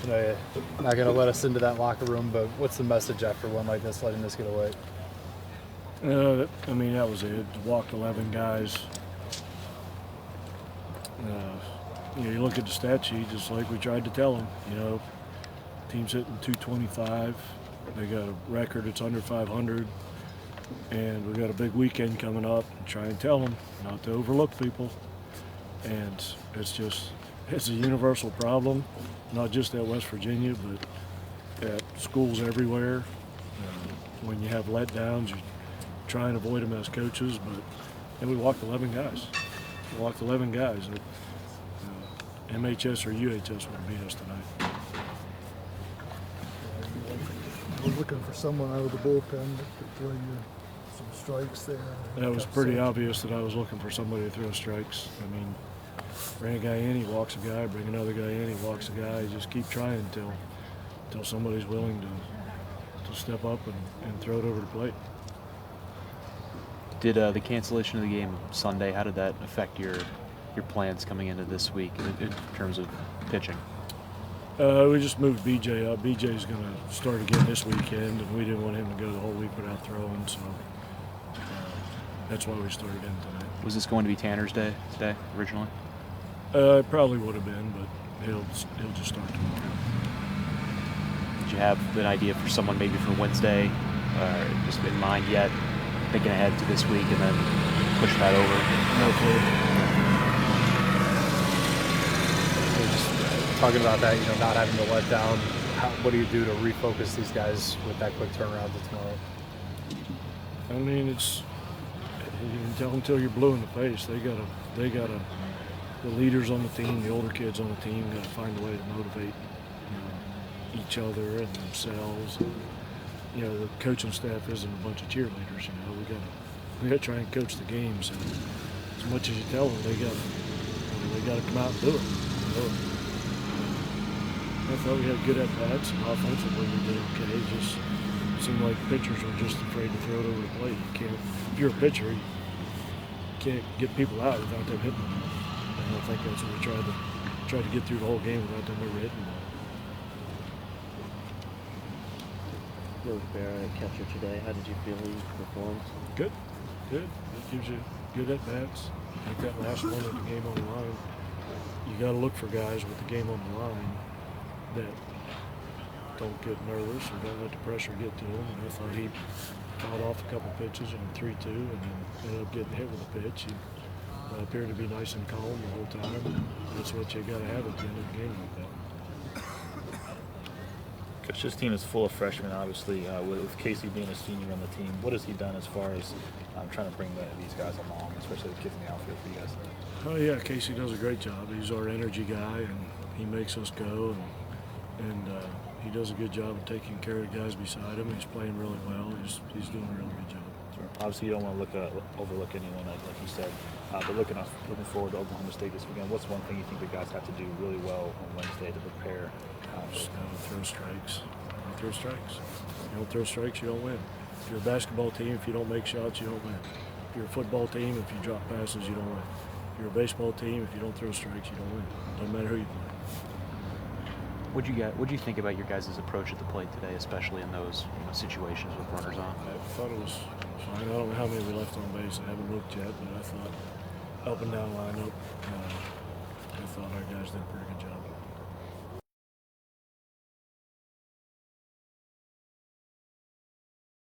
You know, you're not going to let us into that locker room, but what's the message after one like this, letting this get away? I mean, that was it. Walked 11 guys. You look at the stat sheet, just like we tried to tell them. Team's hitting 225. They got a record that's under 500. And we got a big weekend coming up. Try and tell them not to overlook people. And it's a universal problem, not just at West Virginia, but at schools everywhere. When you have letdowns, you try and avoid them as coaches, and we walked 11 guys. MHS or UHS would beat us tonight. We're looking for someone out of the bullpen that could throw you some strikes there. That was pretty obvious that I was looking for somebody to throw strikes. I mean, bring a guy in, he walks a guy. Bring another guy in, he walks a guy. You just keep trying until somebody's willing to step up and throw it over the plate. Did the cancellation of the game Sunday, how did that affect your plans coming into this week in terms of pitching? We just moved BJ up. BJ's going to start again this weekend, and we didn't want him to go the whole week without throwing, so that's why we started him tonight. Was this going to be Tanner's day today originally? It probably would have been, but he'll just start tomorrow. Did you have an idea for someone maybe for Wednesday, just in mind yet? Thinking ahead to this week and then push that over? No clue. Talking about that, not having to let down, what do you do to refocus these guys with that quick turnaround to tomorrow? I mean, you can tell them until you're blue in the face. They gotta, the leaders on the team, the older kids on the team, got to find a way to motivate each other and themselves. The coaching staff isn't a bunch of cheerleaders. We got to try and coach the games. And as much as you tell them, they got to come out and do it. I thought we had good at-bats, and offensively we did okay. It just seemed like pitchers were just afraid to throw it over the plate. If you're a pitcher, you can't get people out without them hitting them. And I think that's what we tried to get through the whole game without them ever hitting them. Bill Barrett, catcher today. How did you feel he performed? Good. It gives you good at-bats. I think that last one with the game on the line, you got to look for guys with the game on the line that don't get nervous or don't let the pressure get to them. And I thought he caught off a couple pitches and 3-2 and then ended up getting hit with a pitch. He appeared to be nice and calm the whole time. That's what you got to have at the end of the game like that. Coach, this team is full of freshmen, obviously, with Casey being a senior on the team. What has he done as far as trying to bring these guys along, especially the kids in the outfield for you guys? Oh, yeah, Casey does a great job. He's our energy guy, and he makes us go, and he does a good job of taking care of the guys beside him. He's playing really well. He's doing a really good job. Sure. Obviously, you don't want to overlook anyone, like you said, but looking forward to Oklahoma State this weekend, what's one thing you think the guys have to do really well on Wednesday to prepare? Just throw strikes. Throw strikes. You don't throw strikes, you don't win. If you're a basketball team, if you don't make shots, you don't win. If you're a football team, if you drop passes, you don't win. If you're a baseball team, if you don't throw strikes, you don't win. Doesn't matter who you play. What'd you think about your guys' approach at the plate today, especially in those situations with runners on? I thought it was fine. I don't know how many we left on base. I haven't looked yet, but I thought up and down lineup, I thought our guys did a pretty good job.